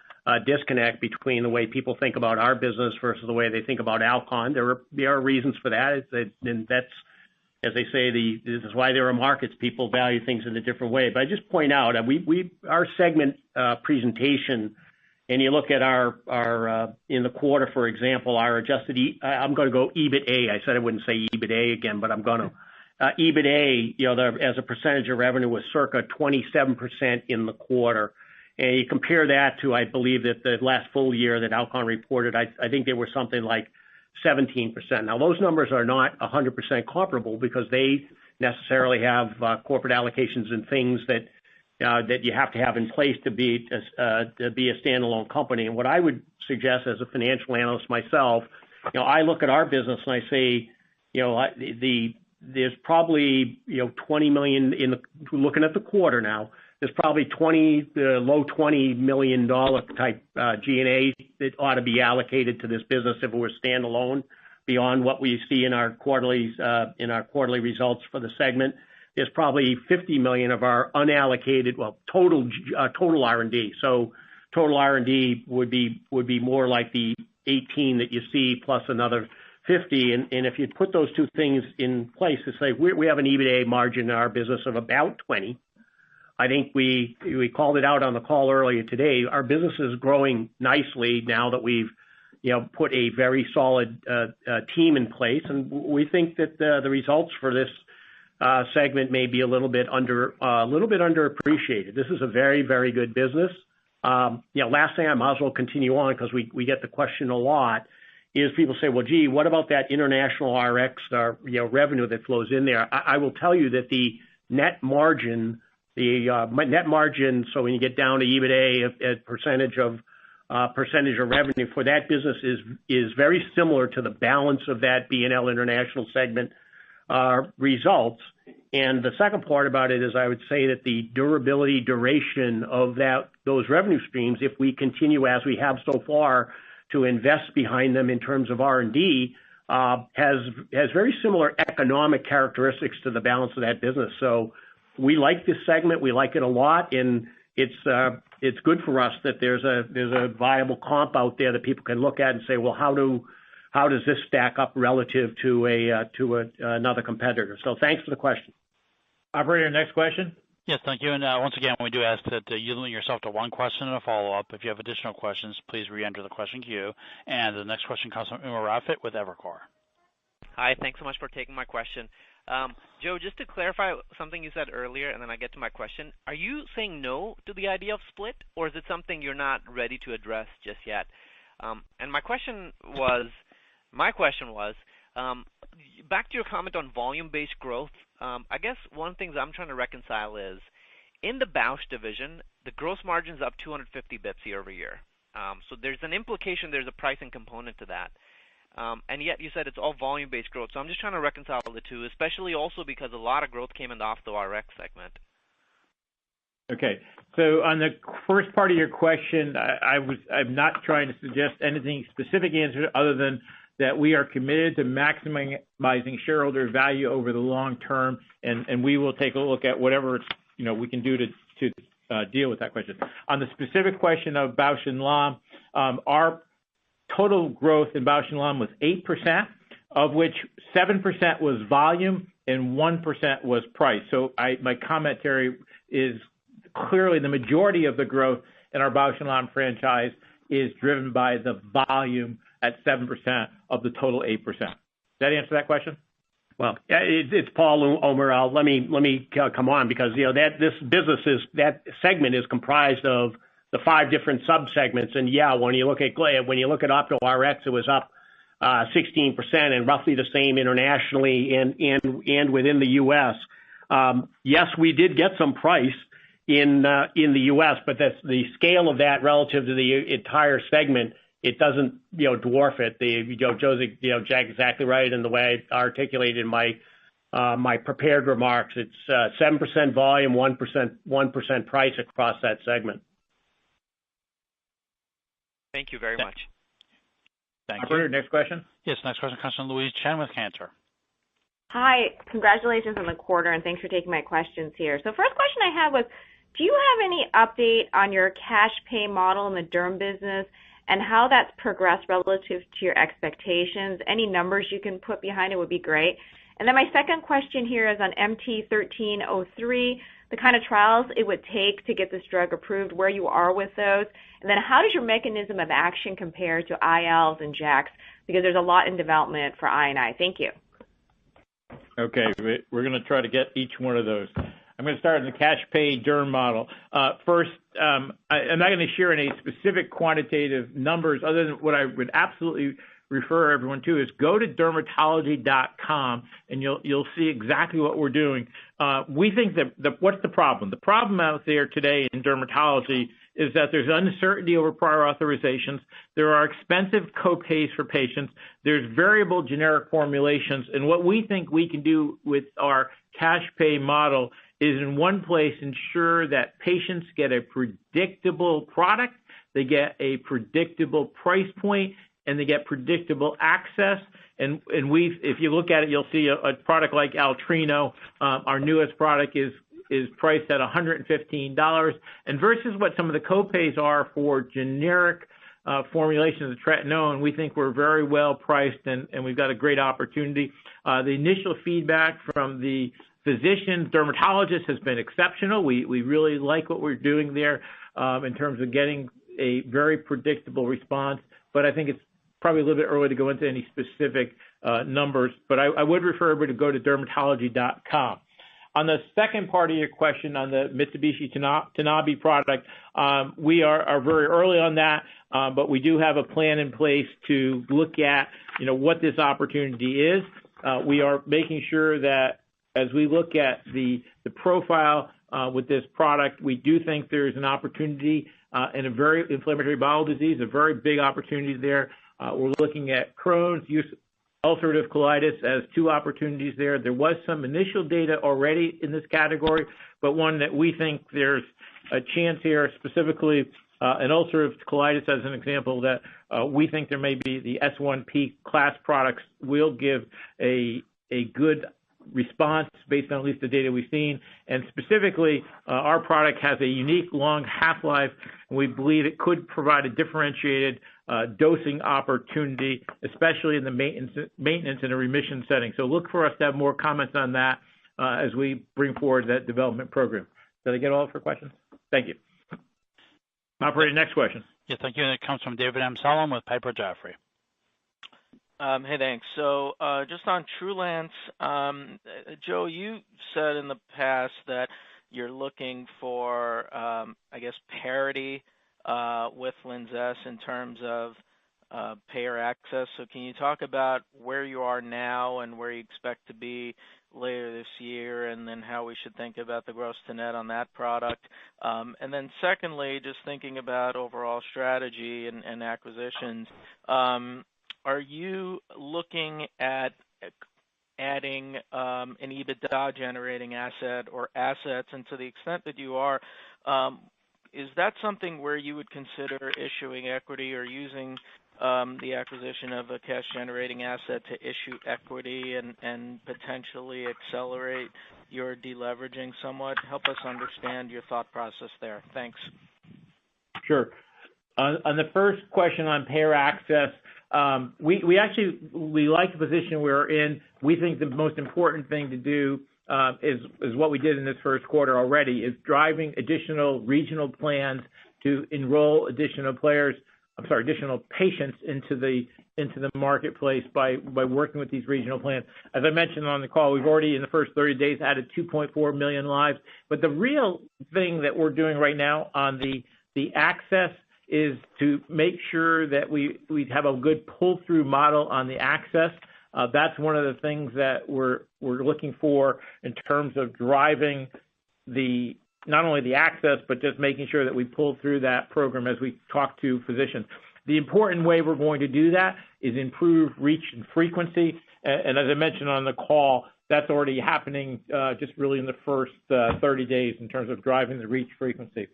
disconnect between the way people think about our business versus the way they think about Alcon. There are reasons for that, and that's, as they say, this is why there are markets. People value things in a different way. But I just point out, our segment presentation, and you look at our in the quarter, for example, our adjusted, I'm going to go EBITA. I said I wouldn't say EBITA again, but I'm going to. EBITA, as a percentage of revenue was circa 27% in the quarter. And you compare that to, I believe that the last full year that Alcon reported, I think they were something like 17%. Now, those numbers are not 100% comparable because they necessarily have corporate allocations and things that you have to have in place to be a standalone company. And what I would suggest as a financial analyst myself, I look at our business and I say, there's probably $20 million looking at the quarter now. There's probably low $20 million type G&A that ought to be allocated to this business if it were standalone beyond what we see in our quarterly results for the segment. There's probably $50 million of our unallocated, total R&D. So total R&D would be more like the 18 that you see plus another 50. And if you put those two things in place to say we have an EBITA margin in our business of about 20. I think we called it out on the call earlier today. Our business is growing nicely now that we've put a very solid team in place, and we think that the results for this segment may be a little bit underappreciated. This is a very, very good business. Last thing, I might as well continue on because we get the question a lot, is people say, well, gee, what about that international RX revenue that flows in there? I will tell you that the net margin, so when you get down to EBITDA, a percentage of revenue for that business is very similar to the balance of that B&L International segment results. And the second part about it is I would say that the duration of those revenue streams, if we continue as we have so far to invest behind them in terms of R&D, has very similar economic characteristics to the balance of that business. So we like this segment. We like it a lot, and it's good for us that there's a viable comp out there that people can look at and say, well, how does this stack up relative to another competitor? So thanks for the question. Operator, next question. Yes, thank you. And once again, we do ask that you limit yourself to one question and a follow-up. If you have additional questions, please re-enter the question queue. And the next question comes from Umar Rafiq with Evercore. Hi, thanks so much for taking my question. Joe, just to clarify something you said earlier, and then I get to my question, are you saying no to the idea of split, or is it something you're not ready to address just yet? And my question was, back to your comment on volume-based growth, I guess one of the things I'm trying to reconcile is, in the Bausch division, the gross margin's up 250 bips year over year. So there's an implication there's a pricing component to that. And yet you said it's all volume-based growth. So I'm just trying to reconcile the two, especially also because a lot of growth came in the RX segment. Okay. So on the first part of your question, I'm not trying to suggest anything specific answer other than that we are committed to maximizing shareholder value over the long term, and we will take a look at whatever we can do to deal with that question. On the specific question of Bausch and Lomb, our total growth in Bausch and Lomb was 8%, of which 7% was volume and 1% was price. So my commentary is clearly the majority of the growth in our Bausch and Lomb franchise is driven by the volume at 7% of the total 8%. Does that answer that question? Well, it's Paul Omer. Let me come on because that segment is comprised of the 5 different subsegments, and when you look at Opto RX, it was up 16% and roughly the same internationally and within the U.S. Yes, we did get some price in the U.S., but that's the scale of that relative to the entire segment. It doesn't dwarf it. Joe's exactly right in the way I articulated in my prepared remarks. It's 7% volume, 1% price across that segment. Thank you very much. Thank you. Operator, next question. Yes, next question comes from Louise Chen with Cantor. Hi, congratulations on the quarter, and thanks for taking my questions here. So first question I had was, do you have any update on your cash pay model in the derm business and how that's progressed relative to your expectations? Any numbers you can put behind it would be great. And then my second question here is on MT-1303, the kind of trials it would take to get this drug approved, where you are with those, and then how does your mechanism of action compare to ILs and JAKs? Because there's a lot in development for I&I. Thank you. Okay, we're going to try to get each one of those. I'm going to start in the cash pay derm model. First, I'm not going to share any specific quantitative numbers other than what I would absolutely refer everyone to is go to dermatology.com and you'll see exactly what we're doing. We think that what's the problem? The problem out there today in dermatology is that there's uncertainty over prior authorizations. There are expensive co-pays for patients. There's variable generic formulations. And what we think we can do with our cash pay model is in one place ensure that patients get a predictable product, they get a predictable price point, and they get predictable access. And if you look at it, you'll see a product like Altrino, our newest product is priced at $115, and versus what some of the co-pays are for generic formulations of tretinoin, we think we're very well priced and we've got a great opportunity. The initial feedback from the physicians, dermatologists has been exceptional. We really like what we're doing there in terms of getting a very predictable response, but I think it's probably a little bit early to go into any specific numbers, but I would refer everybody to go to dermatology.com. On the second part of your question on the Mitsubishi Tanabe product, we are very early on that, but we do have a plan in place to look at, what this opportunity is. We are making sure that as we look at the profile with this product, we do think there's an opportunity in a very inflammatory bowel disease, a very big opportunity there. We're looking at Crohn's, ulcerative colitis as two opportunities there. There was some initial data already in this category, but one that we think there's a chance here, specifically in ulcerative colitis as an example, that we think there may be the S1P class products will give a good response based on at least the data we've seen. And specifically, our product has a unique long half-life, and we believe it could provide a differentiated dosing opportunity, especially in the maintenance and a remission setting. So look for us to have more comments on that as we bring forward that development program. Did I get all of your questions? Thank you. Operator, next question. Yeah, thank you. And it comes from David Amsellem with Piper Jaffray. Hey, thanks. So just on Trulance, Joe, you said in the past that you're looking for, parity with Linzess in terms of payer access. So can you talk about where you are now and where you expect to be later this year, and then how we should think about the gross to net on that product? And then secondly, just thinking about overall strategy and acquisitions, are you looking at adding an EBITDA generating asset or assets? And to the extent that you are, is that something where you would consider issuing equity or using the acquisition of a cash generating asset to issue equity and potentially accelerate your deleveraging somewhat? Help us understand your thought process there. Thanks. Sure. On the first question on payer access, we like the position we're in. We think the most important thing to do is what we did in this first quarter already, is driving additional regional plans to enroll additional patients into the marketplace by working with these regional plans. As I mentioned on the call, we've already in the first 30 days added 2.4 million lives. But the real thing that we're doing right now on the access is to make sure that we have a good pull-through model on the access. That's one of the things that we're looking for in terms of driving not only the access, but just making sure that we pull through that program as we talk to physicians. The important way we're going to do that is improve reach and frequency. And as I mentioned on the call, that's already happening just really in the first 30 days in terms of driving the reach frequency.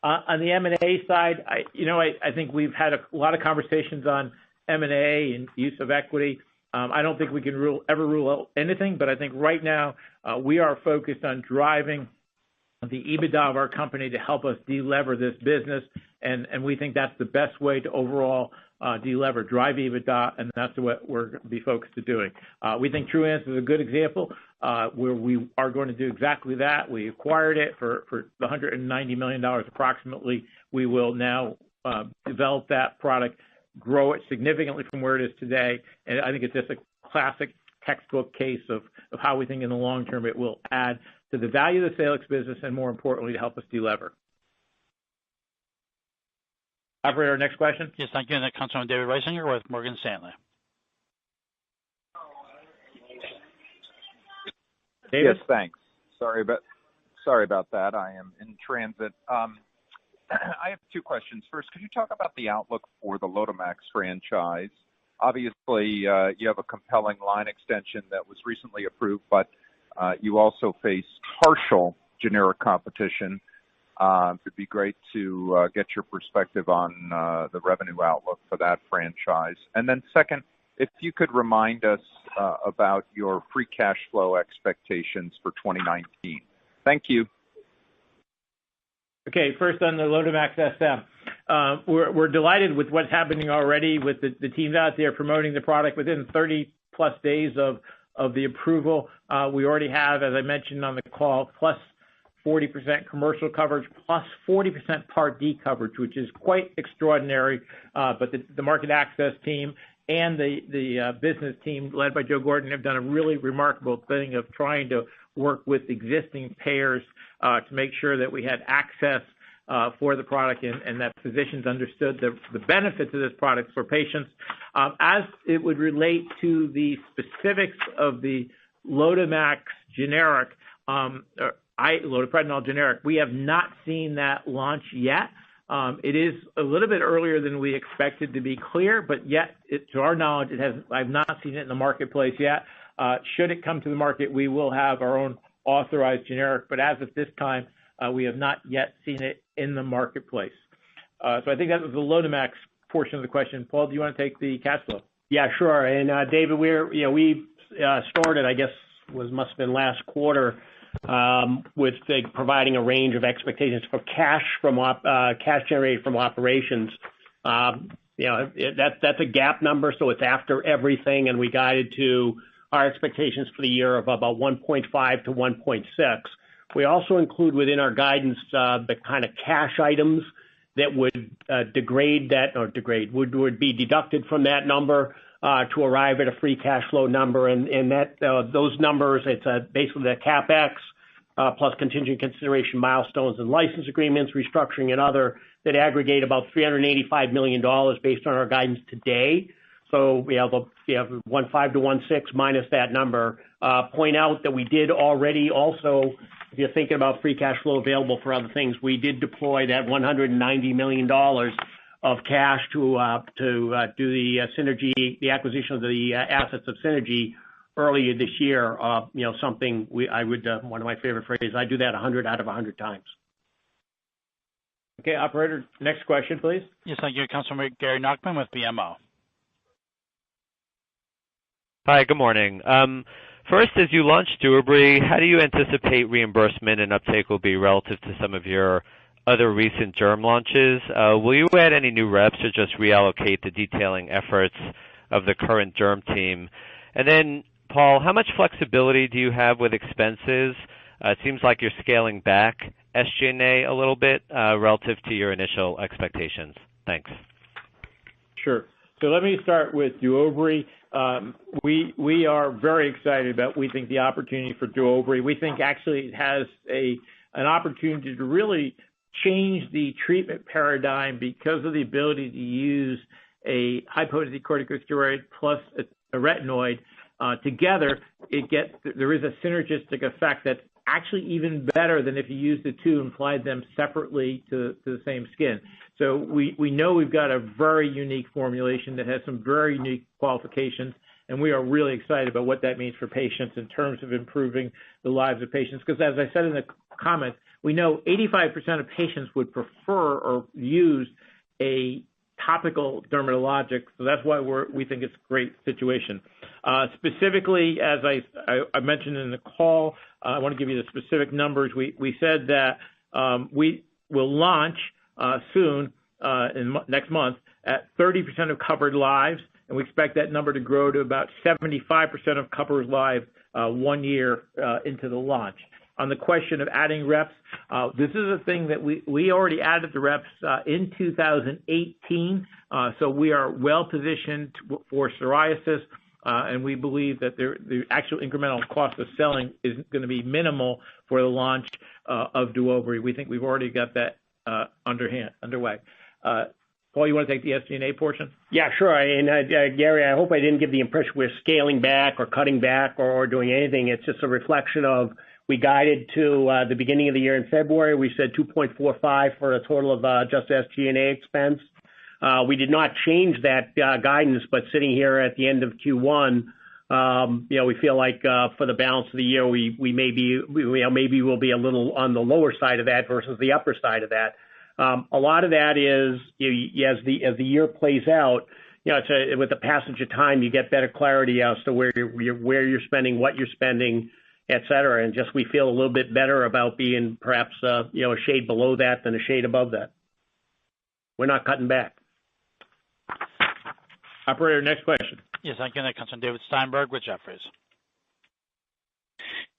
On the M&A side, I think we've had a lot of conversations on M&A and use of equity. I don't think we can ever rule out anything, but I think right now we are focused on driving the EBITDA of our company to help us delever this business, and we think that's the best way to overall delever, drive EBITDA, and that's what we're going to be focused to doing. We think Trulance is a good example where we are going to do exactly that. We acquired it for the $190 million approximately. We will now develop that product, grow it significantly from where it is today, and I think it's just a classic textbook case of how we think in the long term it will add to the value of the Salix business and, more importantly, to help us delever. Operator, next question. Yes, thank you. And that comes from David Risinger with Morgan Stanley. David? Yes, thanks. Sorry about that. I am in transit. I have two questions. First, could you talk about the outlook for the Lotemax franchise? Obviously, you have a compelling line extension that was recently approved, but you also face partial generic competition. It'd be great to get your perspective on the revenue outlook for that franchise. And then second, if you could remind us about your free cash flow expectations for 2019. Thank you. Okay, first on the Lotemax SM. We're delighted with what's happening already with the teams out there promoting the product within 30-plus days of the approval. We already have, as I mentioned on the call, plus 40% commercial coverage, plus 40% Part D coverage, which is quite extraordinary. But the market access team and the business team led by Joe Gordon have done a really remarkable thing of trying to work with existing payers to make sure that we had access for the product and that physicians understood the benefits of this product for patients. As it would relate to the specifics of the Lotemax generic, loteprednol generic, we have not seen that launch yet. It is a little bit earlier than we expected, to be clear, but yet, to our knowledge, I've not seen it in the marketplace yet. Should it come to the market, we will have our own authorized generic, but as of this time, we have not yet seen it in the marketplace. So I think that was the Lotemax portion of the question. Paul, do you want to take the cash flow? Yeah, sure. And David, we started, I guess, must have been last quarter, with providing a range of expectations for cash generated from operations. That's a GAAP number, so it's after everything, and we guided to our expectations for the year of about 1.5 to 1.6. We also include within our guidance the kind of cash items that would would be deducted from that number to arrive at a free cash flow number, and that those numbers, it's basically the CapEx plus contingent consideration milestones and license agreements, restructuring and other, that aggregate about $385 million based on our guidance today. So we have 1.5 to 1.6 minus that number. Point out that we did already also, if you're thinking about free cash flow available for other things, we did deploy that $190 million of cash to do the acquisition of the assets of Synergy earlier this year. Something one of my favorite phrases, I do that 100 out of 100 times. Okay, operator, next question, please. Yes, thank you. Councilman Gary Nachman with BMO. Hi, good morning. First, as you launch Duobrii, how do you anticipate reimbursement and uptake will be relative to some of your other recent derm launches? Will you add any new reps or just reallocate the detailing efforts of the current derm team? And then, Paul, how much flexibility do you have with expenses? It seems like you're scaling back SG&A a little bit relative to your initial expectations. Thanks. Sure. So let me start with Duobrii. We are very excited about, we think, the opportunity for Duobrii. We think actually it has an opportunity to really change the treatment paradigm because of the ability to use a high-potency corticosteroid plus a retinoid together. There is a synergistic effect that's actually even better than if you used the two and applied them separately to the same skin. So we know we've got a very unique formulation that has some very unique qualifications, and we are really excited about what that means for patients in terms of improving the lives of patients. Because as I said in the comments, we know 85% of patients would prefer or use a topical dermatologic, so that's why we think it's a great situation. Specifically, as I mentioned in the call, I want to give you the specific numbers. We said that we will launch soon, next month, at 30% of covered lives, and we expect that number to grow to about 75% of covered lives 1 year into the launch. On the question of adding reps, this is a thing that we already added the reps in 2018, so we are well positioned for psoriasis, and we believe that the actual incremental cost of selling is going to be minimal for the launch of Duobrii. We think we've already got that underway. Paul, you want to take the SG&A portion? Yeah, sure. And Gary, I hope I didn't give the impression we're scaling back or cutting back or doing anything. It's just a reflection of, we guided to the beginning of the year in February. We said 2.45 for a total of just SG&A expense. We did not change that guidance, but sitting here at the end of Q1, we feel like for the balance of the year, we maybe will be a little on the lower side of that versus the upper side of that. A lot of that is, as the year plays out, with the passage of time, you get better clarity as to where you're spending, what you're spending, et cetera, and just we feel a little bit better about being perhaps a shade below that than a shade above that. We're not cutting back. Operator, next question. Yes, thank you. That comes from David Steinberg with Jefferies.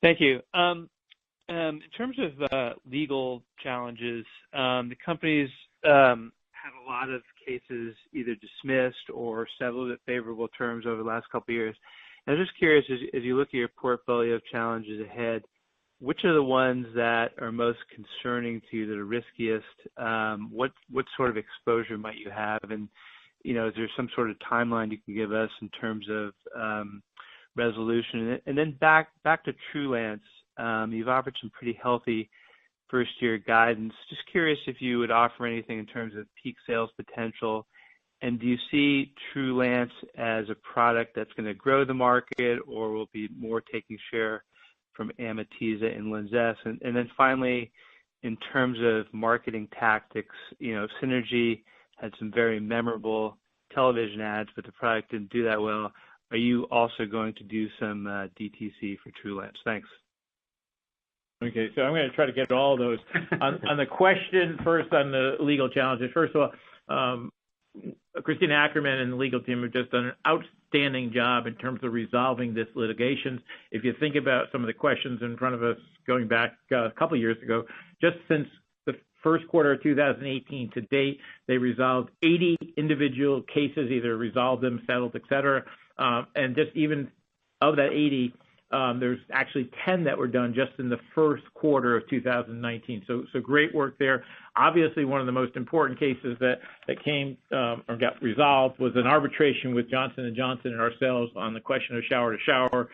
Thank you. In terms of legal challenges, the company's had a lot of cases either dismissed or settled at favorable terms over the last couple of years. And I'm just curious, as you look at your portfolio of challenges ahead, which are the ones that are most concerning to you, that are riskiest? What sort of exposure might you have? And, is there some sort of timeline you can give us in terms of resolution? And then back to Trulance. You've offered some pretty healthy first-year guidance. Just curious if you would offer anything in terms of peak sales potential. And do you see Trulance as a product that's going to grow the market, or will be more taking share from Amitiza and Linzess? And then finally, in terms of marketing tactics, Synergy had some very memorable television ads, but the product didn't do that well. Are you also going to do some DTC for Trulance? Thanks. Okay, so I'm going to try to get all those. On the question first on the legal challenges, first of all, Christina Ackerman and the legal team have just done an outstanding job in terms of resolving this litigation. If you think about some of the questions in front of us going back a couple of years ago, just since the first quarter of 2018 to date, they resolved 80 individual cases, either resolved them, settled, et cetera. And just even of that 80, there's actually 10 that were done just in the first quarter of 2019. So great work there. Obviously, one of the most important cases that came or got resolved was an arbitration with Johnson & Johnson and ourselves on the question of shower to shower.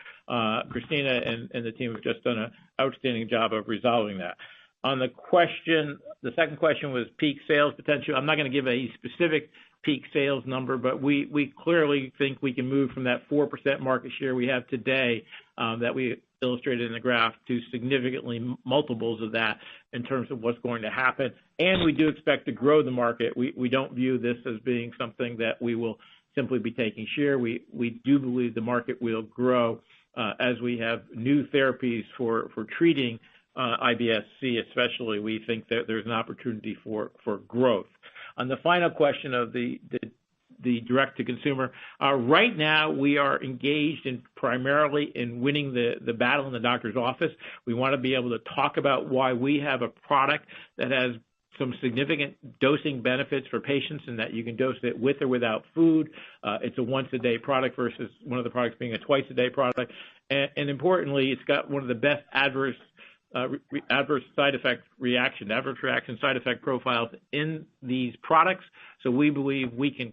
Christina and the team have just done an outstanding job of resolving that. On the question, the second question was peak sales potential. I'm not going to give a specific peak sales number, but we clearly think we can move from that 4% market share we have today that we illustrated in the graph to significantly multiples of that in terms of what's going to happen. And we do expect to grow the market. We don't view this as being something that we will simply be taking share. We do believe the market will grow as we have new therapies for treating IBS-C especially. We think that there's an opportunity for growth. On the final question of the direct-to-consumer, right now we are engaged primarily in winning the battle in the doctor's office. We want to be able to talk about why we have a product that has some significant dosing benefits for patients and that you can dose it with or without food. It's a once-a-day product versus one of the products being a twice-a-day product. And importantly, it's got one of the best adverse reaction side effect profiles in these products. So we believe we can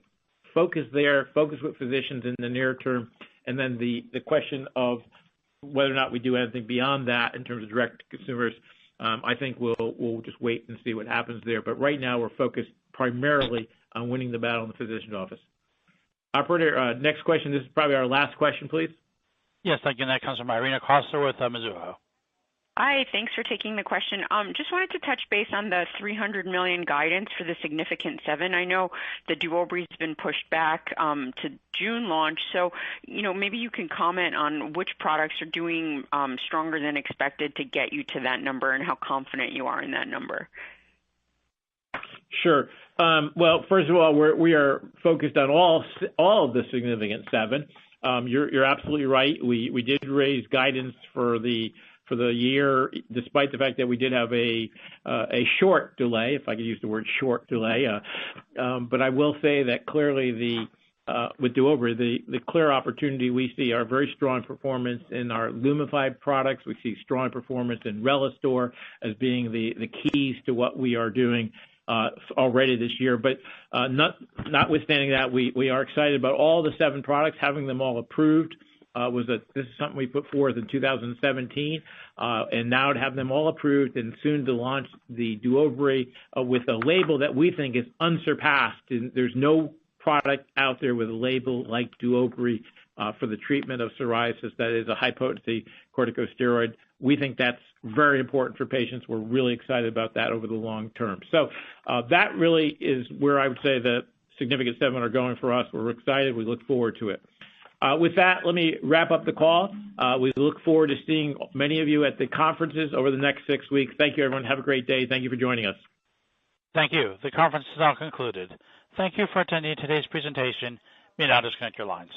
focus with physicians in the near term. And then the question of whether or not we do anything beyond that in terms of direct to consumers, I think we'll just wait and see what happens there. But right now we're focused primarily on winning the battle in the physician's office. Operator, next question. This is probably our last question, please. Yes, thank you. That comes from Irina Koster with Mizuho. Hi, thanks for taking the question. Just wanted to touch base on the $300 million guidance for the Significant 7. I know the Duobri's been pushed back to June launch, so maybe you can comment on which products are doing stronger than expected to get you to that number and how confident you are in that number. Sure. Well, first of all, we are focused on all of the Significant 7. You're absolutely right. We did raise guidance for the year, despite the fact that we did have a short delay, if I could use the word short delay. But I will say that clearly with Duobri, the clear opportunity we see are very strong performance in our Lumify products. We see strong performance in Relistor as being the keys to what we are doing already this year. But notwithstanding that, we are excited about all the 7 products, having them all approved. This is something we put forth in 2017, and now to have them all approved and soon to launch the Duobri with a label that we think is unsurpassed. And there's no product out there with a label like Duobri for the treatment of psoriasis that is a high-potency corticosteroid. We think that's very important for patients. We're really excited about that over the long term. So that really is where I would say the Significant 7 are going for us. We're excited. We look forward to it. With that, let me wrap up the call. We look forward to seeing many of you at the conferences over the next 6 weeks. Thank you, everyone. Have a great day. Thank you for joining us. Thank you. The conference is now concluded. Thank you for attending today's presentation. You may now disconnect your lines.